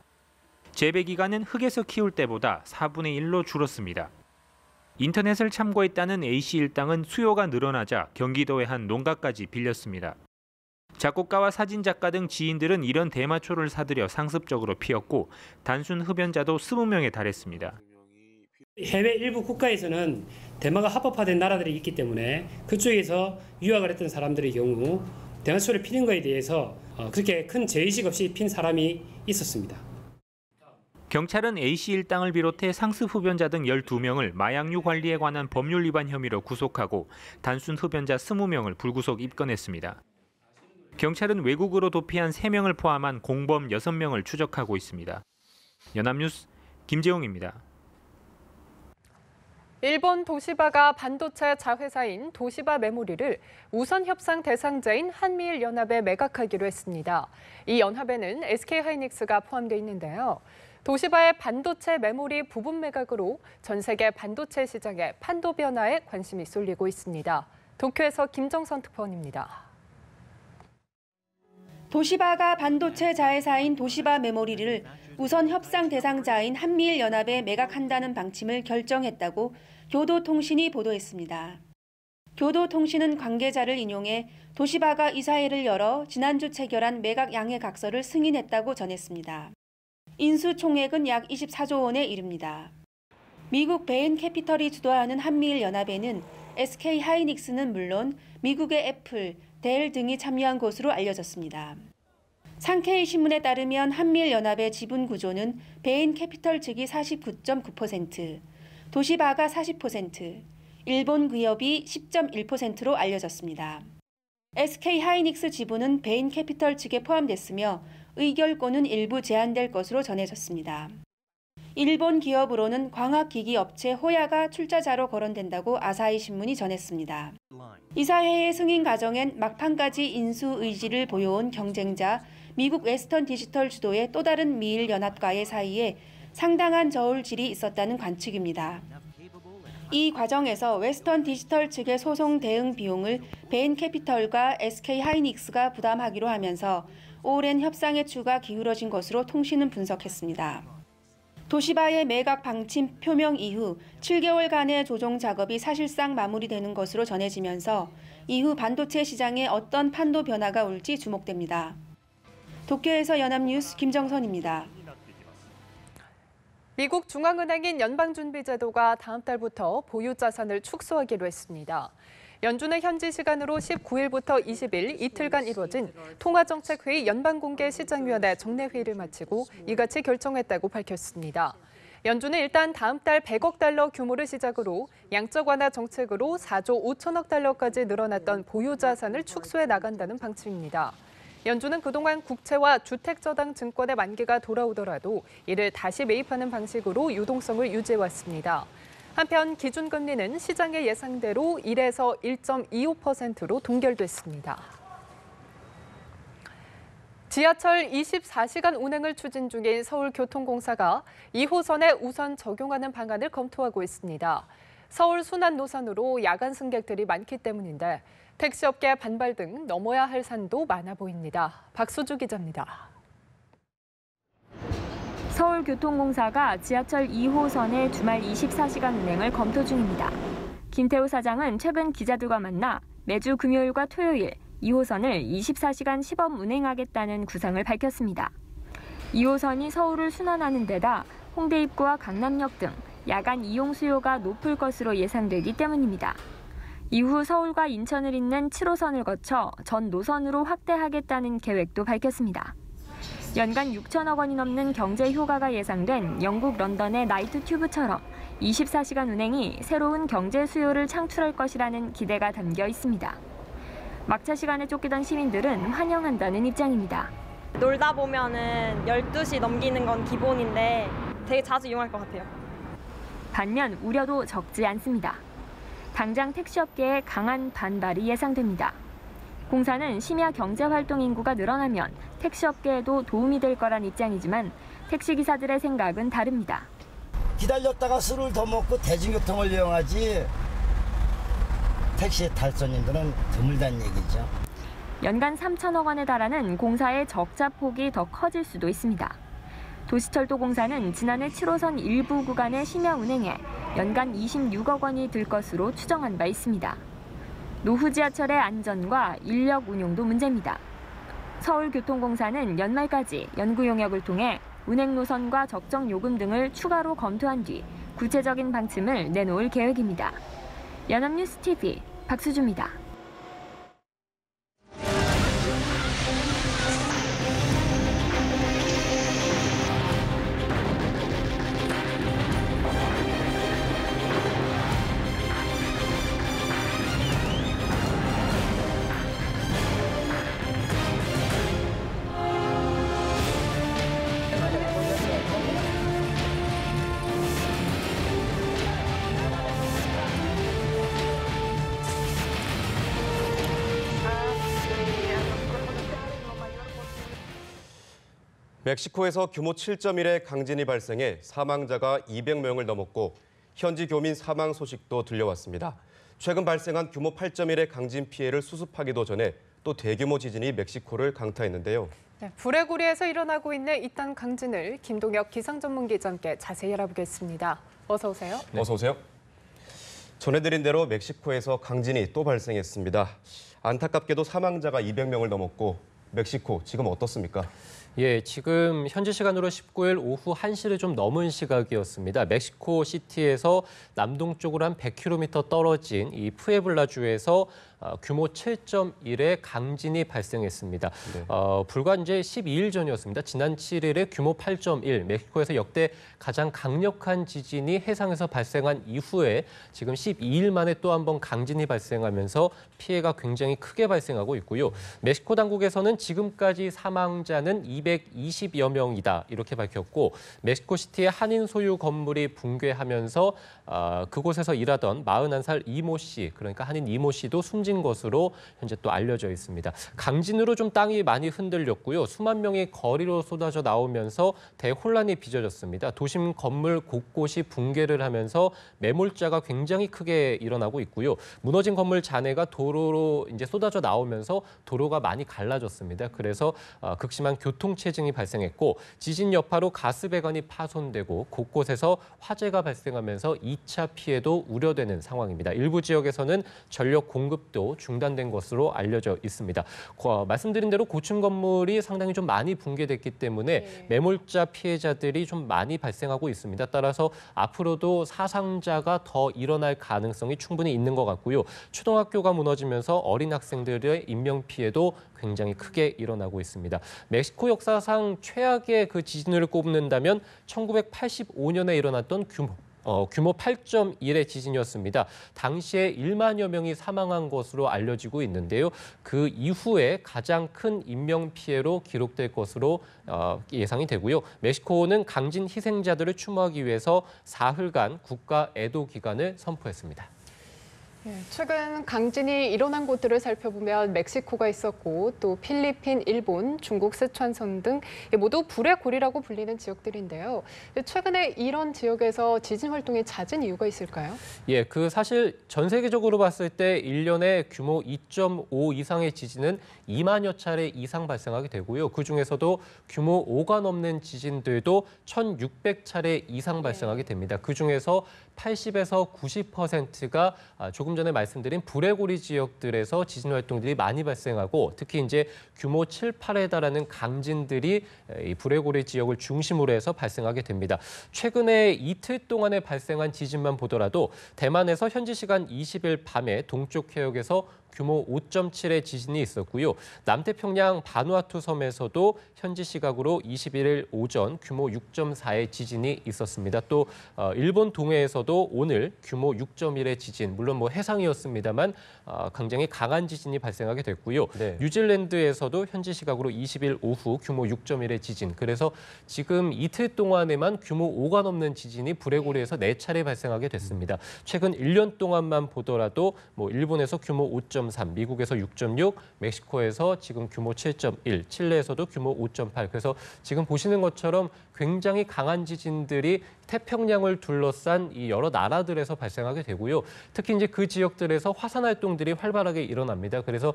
재배 기간은 흙에서 키울 때보다 4분의 1로 줄었습니다. 인터넷을 참고했다는 A씨 일당은 수요가 늘어나자 경기도의 한 농가까지 빌렸습니다. 작곡가와 사진작가 등 지인들은 이런 대마초를 사들여 상습적으로 피웠고 단순 흡연자도 20명에 달했습니다. 해외 일부 국가에서는 대마가 합법화된 나라들이 있기 때문에 그쪽에서 유학을 했던 사람들의 경우 대마초를 피는 것에 대해서 그렇게 큰 죄의식 없이 핀 사람이 있었습니다. 경찰은 A씨 일당을 비롯해 상습 흡연자 등 12명을 마약류 관리에 관한 법률 위반 혐의로 구속하고 단순 흡연자 20명을 불구속 입건했습니다. 경찰은 외국으로 도피한 3명을 포함한 공범 6명을 추적하고 있습니다. 연합뉴스 김재홍입니다. 일본 도시바가 반도체 자회사인 도시바 메모리를 우선 협상 대상자인 한미일 연합에 매각하기로 했습니다. 이 연합에는 SK하이닉스가 포함되어 있는데요. 도시바의 반도체 메모리 부분 매각으로 전 세계 반도체 시장의 판도 변화에 관심이 쏠리고 있습니다. 도쿄에서 김정선 특파원입니다. 도시바가 반도체 자회사인 도시바 메모리를 우선 협상 대상자인 한미일 연합에 매각한다는 방침을 결정했다고 교도통신이 보도했습니다. 교도통신은 관계자를 인용해 도시바가 이사회를 열어 지난주 체결한 매각 양해 각서를 승인했다고 전했습니다. 인수 총액은 약 24조 원에 이릅니다. 미국 베인캐피털이 주도하는 한미일 연합에는 SK하이닉스는 물론 미국의 애플, 델 등이 참여한 것으로 알려졌습니다. 상케이 신문에 따르면 한미일 연합의 지분 구조는 베인캐피털 측이 49.9%, 도시바가 40%, 일본 기업이 10.1%로 알려졌습니다. SK하이닉스 지분은 베인캐피털 측에 포함됐으며 의결권은 일부 제한될 것으로 전해졌습니다. 일본 기업으로는 광학기기 업체 호야가 출자자로 거론된다고 아사히 신문이 전했습니다. 이사회의 승인 과정엔 막판까지 인수 의지를 보여온 경쟁자 미국 웨스턴 디지털 주도의 또 다른 미일 연합과의 사이에 상당한 저울질이 있었다는 관측입니다. 이 과정에서 웨스턴 디지털 측의 소송 대응 비용을 베인캐피털과 SK하이닉스가 부담하기로 하면서 오랜 협상의 추가 기울어진 것으로 통신은 분석했습니다. 도시바의 매각 방침 표명 이후 7개월간의 조정 작업이 사실상 마무리되는 것으로 전해지면서 이후 반도체 시장에 어떤 판도 변화가 올지 주목됩니다. 도쿄에서 연합뉴스 김정선입니다. 미국 중앙은행인 연방준비제도가 다음 달부터 보유자산을 축소하기로 했습니다. 연준의 현지 시간으로 19일부터 20일 이틀간 이뤄진 통화정책회의 연방공개시장위원회 정례회의를 마치고 이같이 결정했다고 밝혔습니다. 연준은 일단 다음 달 100억 달러 규모를 시작으로 양적 완화 정책으로 4조 5천억 달러까지 늘어났던 보유자산을 축소해 나간다는 방침입니다. 연준은 그동안 국채와 주택저당 증권의 만기가 돌아오더라도 이를 다시 매입하는 방식으로 유동성을 유지해왔습니다. 한편 기준금리는 시장의 예상대로 1에서 1.25%로 동결됐습니다. 지하철 24시간 운행을 추진 중인 서울교통공사가 2호선에 우선 적용하는 방안을 검토하고 있습니다. 서울 순환 노선으로 야간 승객들이 많기 때문인데 택시업계의 반발 등 넘어야 할 산도 많아 보입니다. 박수주 기자입니다. 서울교통공사가 지하철 2호선의 주말 24시간 운행을 검토 중입니다. 김태우 사장은 최근 기자들과 만나 매주 금요일과 토요일 2호선을 24시간 시범 운행하겠다는 구상을 밝혔습니다. 2호선이 서울을 순환하는 데다 홍대 입구와 강남역 등 야간 이용 수요가 높을 것으로 예상되기 때문입니다. 이후 서울과 인천을 잇는 7호선을 거쳐 전 노선으로 확대하겠다는 계획도 밝혔습니다. 연간 6천억 원이 넘는 경제 효과가 예상된 영국 런던의 나이트 튜브처럼 24시간 운행이 새로운 경제 수요를 창출할 것이라는 기대가 담겨 있습니다. 막차 시간에 쫓기던 시민들은 환영한다는 입장입니다. 놀다 보면은 12시 넘기는 건 기본인데 되게 자주 이용할 것 같아요. 반면 우려도 적지 않습니다. 당장 택시업계에 강한 반발이 예상됩니다. 공사는 심야 경제활동 인구가 늘어나면 택시업계에도 도움이 될 거란 입장이지만 택시기사들의 생각은 다릅니다. 기다렸다가 술을 더 먹고 대중교통을 이용하지 택시 탈 손님들은 드물다는 얘기죠. 연간 3천억 원에 달하는 공사의 적자 폭이 더 커질 수도 있습니다. 도시철도공사는 지난해 7호선 일부 구간의 심야 운행에 연간 26억 원이 들 것으로 추정한 바 있습니다. 노후 지하철의 안전과 인력 운용도 문제입니다. 서울교통공사는 연말까지 연구 용역을 통해 운행 노선과 적정 요금 등을 추가로 검토한 뒤 구체적인 방침을 내놓을 계획입니다. 연합뉴스 TV 박수주입니다. 멕시코에서 규모 7.1의 강진이 발생해 사망자가 200명을 넘었고 현지 교민 사망 소식도 들려왔습니다. 최근 발생한 규모 8.1의 강진 피해를 수습하기도 전에 또 대규모 지진이 멕시코를 강타했는데요. 네, 불의 고리에서 일어나고 있는 이딴 강진을 김동혁 기상전문기자와 함께 자세히 알아보겠습니다. 어서 오세요. 네. 어서 오세요. 전해드린 대로 멕시코에서 강진이 또 발생했습니다. 안타깝게도 사망자가 200명을 넘었고 멕시코 지금 어떻습니까? 예, 지금 현지 시간으로 19일 오후 1시를 좀 넘은 시각이었습니다. 멕시코 시티에서 남동쪽으로 한 100km 떨어진 이 푸에블라주에서 규모 7.1의 강진이 발생했습니다. 네. 불과 이제 12일 전이었습니다. 지난 7일에 규모 8.1, 멕시코에서 역대 가장 강력한 지진이 해상에서 발생한 이후에 지금 12일 만에 또 한 번 강진이 발생하면서 피해가 굉장히 크게 발생하고 있고요. 멕시코 당국에서는 지금까지 사망자는 220여 명이다 이렇게 밝혔고 멕시코시티의 한인 소유 건물이 붕괴하면서 그곳에서 일하던 41살 이모 씨, 그러니까 한인 이모 씨도 숨진 것으로 현재 또 알려져 있습니다. 강진으로 좀 땅이 많이 흔들렸고요. 수만 명이 거리로 쏟아져 나오면서 대혼란이 빚어졌습니다. 도심 건물 곳곳이 붕괴를 하면서 매몰자가 굉장히 크게 일어나고 있고요. 무너진 건물 잔해가 도로로 이제 쏟아져 나오면서 도로가 많이 갈라졌습니다. 그래서 극심한 교통체증이 발생했고 지진 여파로 가스배관이 파손되고 곳곳에서 화재가 발생하면서 2차 피해도 우려되는 상황입니다. 일부 지역에서는 전력 공급도 중단된 것으로 알려져 있습니다. 말씀드린 대로 고층 건물이 상당히 좀 많이 붕괴됐기 때문에 매몰자 피해자들이 좀 많이 발생하고 있습니다. 따라서 앞으로도 사상자가 더 일어날 가능성이 충분히 있는 것 같고요. 초등학교가 무너지면서 어린 학생들의 인명 피해도 굉장히 크게 일어나고 있습니다. 멕시코 역사상 최악의 그 지진을 꼽는다면 1985년에 일어났던 규모 8.1의 지진이었습니다. 당시에 1만여 명이 사망한 것으로 알려지고 있는데요. 그 이후에 가장 큰 인명피해로 기록될 것으로 예상이 되고요. 멕시코는 강진 희생자들을 추모하기 위해서 사흘간 국가 애도 기간을 선포했습니다. 최근 강진이 일어난 곳들을 살펴보면 멕시코가 있었고 또 필리핀, 일본, 중국, 스촨성 등 모두 불의 고리라고 불리는 지역들인데요. 최근에 이런 지역에서 지진 활동이 잦은 이유가 있을까요? 예, 사실 전 세계적으로 봤을 때 1년에 규모 2.5 이상의 지진은 2만여 차례 이상 발생하게 되고요. 그중에서도 규모 5가 넘는 지진들도 1,600차례 이상 발생하게 됩니다. 그중에서 80에서 90%가 조금 전에 말씀드린 불의 고리 지역들에서 지진 활동들이 많이 발생하고 특히 이제 규모 7, 8에 달하는 강진들이 이 불의 고리 지역을 중심으로 해서 발생하게 됩니다. 최근에 이틀 동안에 발생한 지진만 보더라도 대만에서 현지 시간 20일 밤에 동쪽 해역에서 규모 5.7의 지진이 있었고요. 남태평양 바누아투 섬에서도 현지 시각으로 21일 오전 규모 6.4의 지진이 있었습니다. 또 일본 동해에서도 오늘 규모 6.1의 지진, 물론 해상이었습니다만 굉장히 강한 지진이 발생하게 됐고요. 네. 뉴질랜드에서도 현지 시각으로 20일 오후 규모 6.1의 지진. 그래서 지금 이틀 동안에만 규모 5가 넘는 지진이 불의 고리에서 4차례 발생하게 됐습니다. 최근 1년 동안만 보더라도 일본에서 규모 5.3, 미국에서 6.6, 멕시코에서 지금 규모 7.1, 칠레에서도 규모 5.8. 그래서 지금 보시는 것처럼 굉장히 강한 지진들이 태평양을 둘러싼 이 여러 나라들에서 발생하게 되고요. 특히 이제 그 지역들에서 화산 활동들이 활발하게 일어납니다. 그래서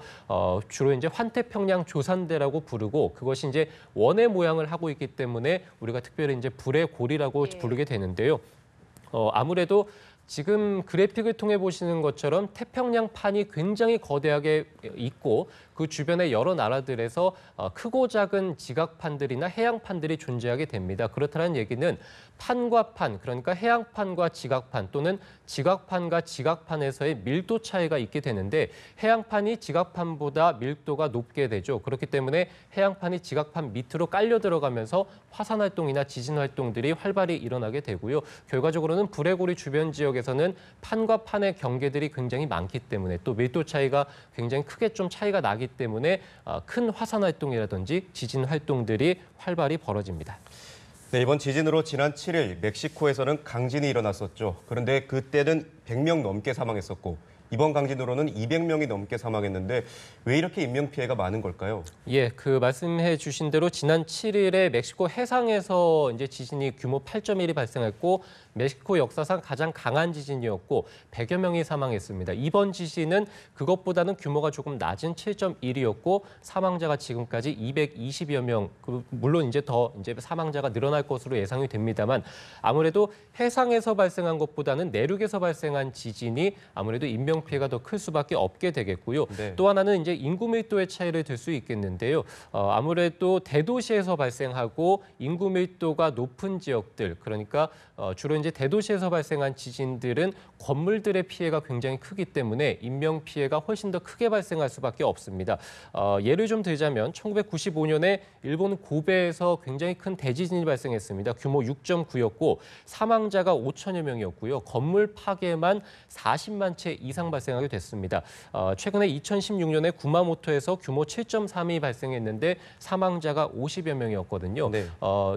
주로 이제 환태평양 조산대라고 부르고 그것이 이제 원의 모양을 하고 있기 때문에 우리가 특별히 이제 불의 고리라고 부르게 되는데요. 아무래도 지금 그래픽을 통해 보시는 것처럼 태평양판이 굉장히 거대하게 있고 그 주변의 여러 나라들에서 크고 작은 지각판들이나 해양판들이 존재하게 됩니다. 그렇다는 얘기는 판과 판, 그러니까 해양판과 지각판 또는 지각판과 지각판에서의 밀도 차이가 있게 되는데 해양판이 지각판보다 밀도가 높게 되죠. 그렇기 때문에 해양판이 지각판 밑으로 깔려 들어가면서 화산 활동이나 지진 활동들이 활발히 일어나게 되고요. 결과적으로는 불의 고리 주변 지역에서는 판과 판의 경계들이 굉장히 많기 때문에 또 밀도 차이가 굉장히 크게 좀 차이가 나기 때문에 큰 화산 활동이라든지 지진 활동들이 활발히 벌어집니다. 네, 이번 지진으로 지난 7일 멕시코에서는 강진이 일어났었죠. 그런데 그때는 100명 넘게 사망했었고 이번 강진으로는 200명이 넘게 사망했는데 왜 이렇게 인명피해가 많은 걸까요? 예, 말씀해 주신 대로 지난 7일에 멕시코 해상에서 이제 지진이 규모 8.1이 발생했고 멕시코 역사상 가장 강한 지진이었고 100여 명이 사망했습니다. 이번 지진은 그것보다는 규모가 조금 낮은 7.1이었고 사망자가 지금까지 220여 명, 물론 이제 더 사망자가 늘어날 것으로 예상이 됩니다만 아무래도 해상에서 발생한 것보다는 내륙에서 발생한 지진이 아무래도 인명 피해가 더 클 수밖에 없게 되겠고요. 네. 또 하나는 이제 인구 밀도의 차이를 들 수 있겠는데요. 아무래도 대도시에서 발생하고 인구 밀도가 높은 지역들, 그러니까 주로 이제 대도시에서 발생한 지진들은 건물들의 피해가 굉장히 크기 때문에 인명 피해가 훨씬 더 크게 발생할 수밖에 없습니다. 예를 좀 들자면 1995년에 일본 고베에서 굉장히 큰 대지진이 발생했습니다. 규모 6.9였고 사망자가 5천여 명이었고요. 건물 파괴만 40만 채 이상 발생하게 됐습니다. 최근에 2016년에 구마모토에서 규모 7.3이 발생했는데 사망자가 50여 명이었거든요. 네.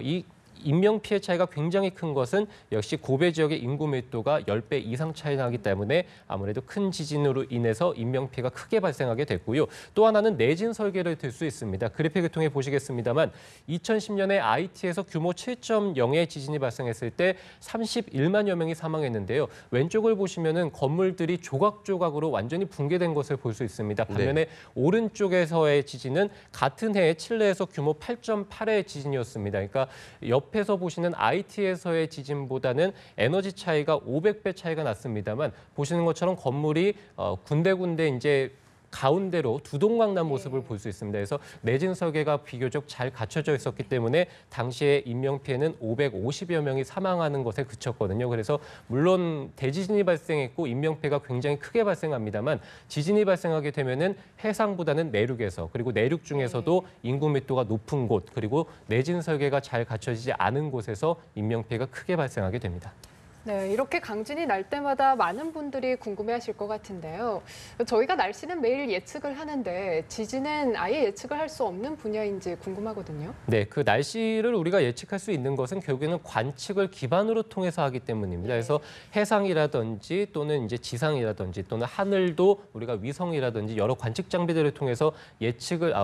이 인명 피해 차이가 굉장히 큰 것은 역시 고베 지역의 인구 밀도가 10배 이상 차이 나기 때문에 아무래도 큰 지진으로 인해서 인명 피해가 크게 발생하게 됐고요. 또 하나는 내진 설계를 들 수 있습니다. 그래픽을 통해 보시겠습니다만 2010년에 아이티에서 규모 7.0의 지진이 발생했을 때 31만여 명이 사망했는데요. 왼쪽을 보시면은 건물들이 조각조각으로 완전히 붕괴된 것을 볼 수 있습니다. 반면에 오른쪽에서의 지진은 같은 해에 칠레에서 규모 8.8의 지진이었습니다. 그러니까 옆에서 보시는 아이티에서의 지진보다는 에너지 차이가 500배 차이가 났습니다만 보시는 것처럼 건물이 군데군데 이제 가운데로 두동강 난 모습을 볼 수 있습니다. 그래서 내진 설계가 비교적 잘 갖춰져 있었기 때문에 당시에 인명피해는 550여 명이 사망하는 것에 그쳤거든요. 그래서 물론 대지진이 발생했고 인명피해가 굉장히 크게 발생합니다만 지진이 발생하게 되면은 해상보다는 내륙에서 그리고 내륙 중에서도 인구密도가 높은 곳 그리고 내진 설계가 잘 갖춰지지 않은 곳에서 인명피해가 크게 발생하게 됩니다. 네, 이렇게 강진이 날 때마다 많은 분들이 궁금해하실 것 같은데요. 저희가 날씨는 매일 예측을 하는데 지진은 아예 예측을 할 수 없는 분야인지 궁금하거든요. 네, 그 날씨를 우리가 예측할 수 있는 것은 결국에는 관측을 기반으로 통해서 하기 때문입니다. 그래서 해상이라든지 또는 이제 지상이라든지 또는 하늘도 우리가 위성이라든지 여러 관측 장비들을 통해서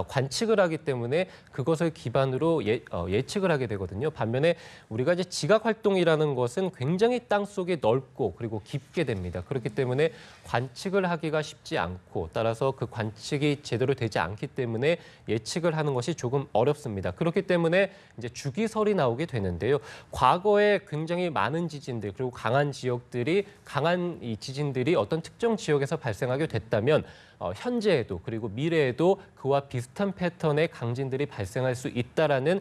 관측을 하기 때문에 그것을 기반으로 예측을 하게 되거든요. 반면에 우리가 이제 지각 활동이라는 것은 굉장히 땅 속에 넓고 그리고 깊게 됩니다. 그렇기 때문에 관측을 하기가 쉽지 않고 따라서 그 관측이 제대로 되지 않기 때문에 예측을 하는 것이 조금 어렵습니다. 그렇기 때문에 이제 주기설이 나오게 되는데요. 과거에 굉장히 많은 지진들 그리고 강한 이 지진들이 어떤 특정 지역에서 발생하게 됐다면 현재에도 그리고 미래에도 그와 비슷한 패턴의 강진들이 발생할 수 있다라는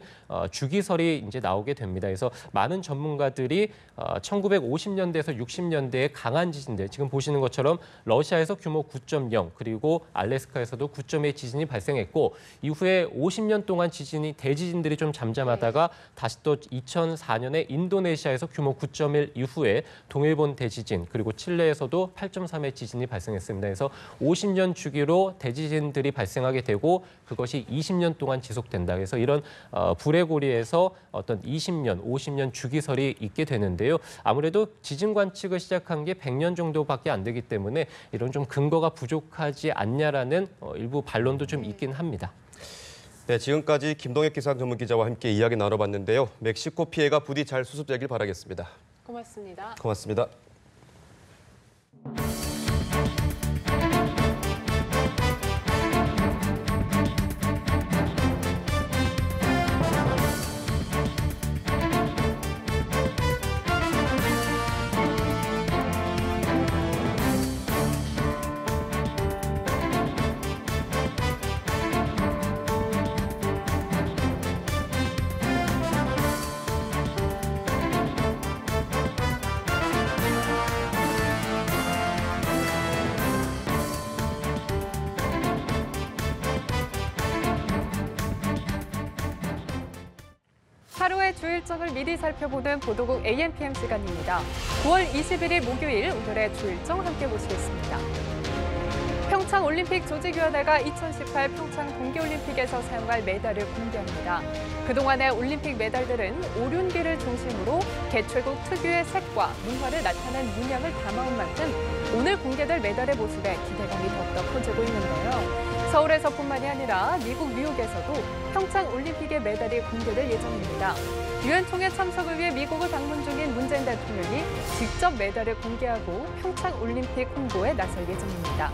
주기설이 이제 나오게 됩니다. 그래서 많은 전문가들이 1950년대에서 60년대의 강한 지진들, 지금 보시는 것처럼 러시아에서 규모 9.0 그리고 알래스카에서도 9.2 지진이 발생했고 이후에 50년 동안 대지진들이 좀 잠잠하다가 다시 또 2004년에 인도네시아에서 규모 9.1 이후에 동일본 대지진 그리고 칠레에서도 8.3의 지진이 발생했습니다. 그래서 50년 주기로 대지진들이 발생하게 되고 그것이 20년 동안 지속된다. 그래서 이런 불의 고리에서 어떤 20년, 50년 주기설이 있게 되는데요. 아무래도 지진 관측을 시작한 게 100년 정도밖에 안 되기 때문에 이런 좀 근거가 부족하지 않냐라는 일부 반론도 좀 있긴 합니다. 네, 지금까지 김동혁 기상 전문 기자와 함께 이야기 나눠봤는데요. 멕시코 피해가 부디 잘 수습되길 바라겠습니다. 고맙습니다. 고맙습니다. 하루의 주 일정을 미리 살펴보는 보도국 AMPM 시간입니다. 9월 21일 목요일 오늘의 주 일정 함께 보시겠습니다. 평창올림픽 조직위원회가 2018 평창 동계올림픽에서 사용할 메달을 공개합니다. 그동안의 올림픽 메달들은 오륜기를 중심으로 개최국 특유의 색과 문화를 나타낸 문양을 담아온 만큼 오늘 공개될 메달의 모습에 기대감이 더욱더 커지고 있는데요. 서울에서뿐만이 아니라 미국 뉴욕에서도 평창올림픽의 메달이 공개될 예정입니다. 유엔 총회 참석을 위해 미국을 방문 중인 문재인 대통령이 직접 메달을 공개하고 평창올림픽 홍보에 나설 예정입니다.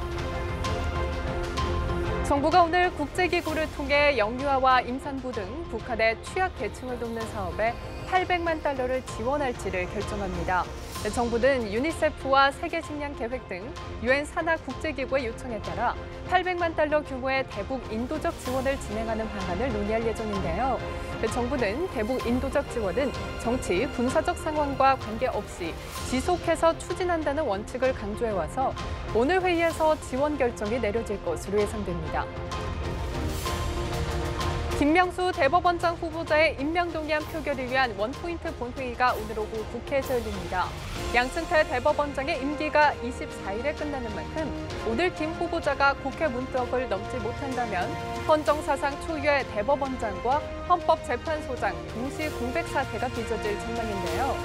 정부가 오늘 국제기구를 통해 영유아와 임산부 등 북한의 취약계층을 돕는 사업에 800만 달러를 지원할지를 결정합니다. 정부는 유니세프와 세계식량계획 등 유엔 산하 국제기구의 요청에 따라 800만 달러 규모의 대북 인도적 지원을 진행하는 방안을 논의할 예정인데요. 정부는 대북 인도적 지원은 정치, 군사적 상황과 관계없이 지속해서 추진한다는 원칙을 강조해와서 오늘 회의에서 지원 결정이 내려질 것으로 예상됩니다. 김명수 대법원장 후보자의 임명 동의안 표결을 위한 원포인트 본회의가 오늘 오후 국회에서 열립니다. 양승태 대법원장의 임기가 24일에 끝나는 만큼 오늘 김 후보자가 국회 문턱을 넘지 못한다면 헌정사상 초유의 대법원장과 헌법재판소장 동시 공백 사태가 빚어질 전망인데요.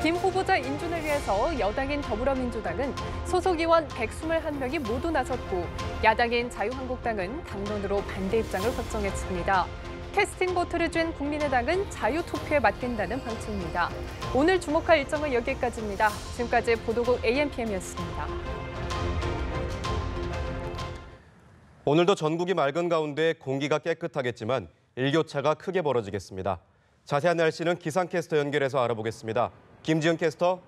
김 후보자 인준을 위해서 여당인 더불어민주당은 소속 의원 121명이 모두 나섰고 야당인 자유한국당은 당론으로 반대 입장을 확정했습니다. 캐스팅 보트를 쥔 국민의당은 자유투표에 맡긴다는 방침입니다. 오늘 주목할 일정은 여기까지입니다. 지금까지 보도국 AMPM이었습니다. 오늘도 전국이 맑은 가운데 공기가 깨끗하겠지만 일교차가 크게 벌어지겠습니다. 자세한 날씨는 기상캐스터 연결해서 알아보겠습니다. 김지은 캐스터.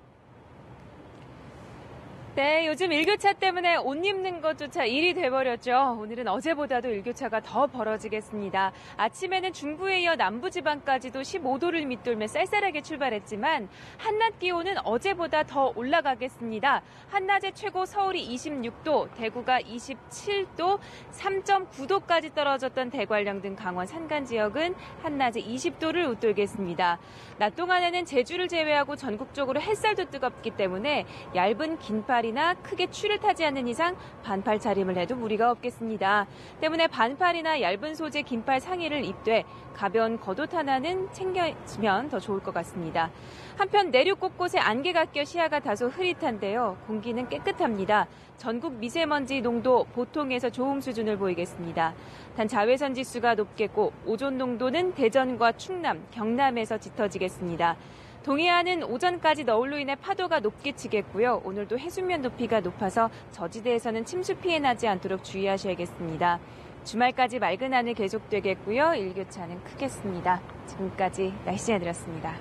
네, 요즘 일교차 때문에 옷 입는 것조차 일이 돼버렸죠. 오늘은 어제보다도 일교차가 더 벌어지겠습니다. 아침에는 중부에 이어 남부지방까지도 15도를 밑돌며 쌀쌀하게 출발했지만 한낮 기온은 어제보다 더 올라가겠습니다. 한낮에 최고 서울이 26도, 대구가 27도, 3.9도까지 떨어졌던 대관령 등 강원 산간 지역은 한낮에 20도를 웃돌겠습니다. 낮 동안에는 제주를 제외하고 전국적으로 햇살도 뜨겁기 때문에 얇은 긴팔이나 크게 추를 타지 않는 이상 반팔 차림을 해도 무리가 없겠습니다. 때문에 반팔이나 얇은 소재 긴팔 상의를 입되 가벼운 겉옷 하나는 챙겨주면 더 좋을 것 같습니다. 한편 내륙 곳곳에 안개가 껴 시야가 다소 흐릿한데요. 공기는 깨끗합니다. 전국 미세먼지 농도 보통에서 좋음 수준을 보이겠습니다. 단 자외선 지수가 높겠고 오존 농도는 대전과 충남, 경남에서 짙어지겠습니다. 동해안은 오전까지 너울로 인해 파도가 높게 치겠고요. 오늘도 해수면 높이가 높아서 저지대에서는 침수 피해 나지 않도록 주의하셔야겠습니다. 주말까지 맑은 하늘 계속되겠고요. 일교차는 크겠습니다. 지금까지 날씨 해드렸습니다.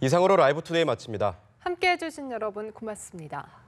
이상으로 라이브 투데이 마칩니다. 함께해 주신 여러분 고맙습니다.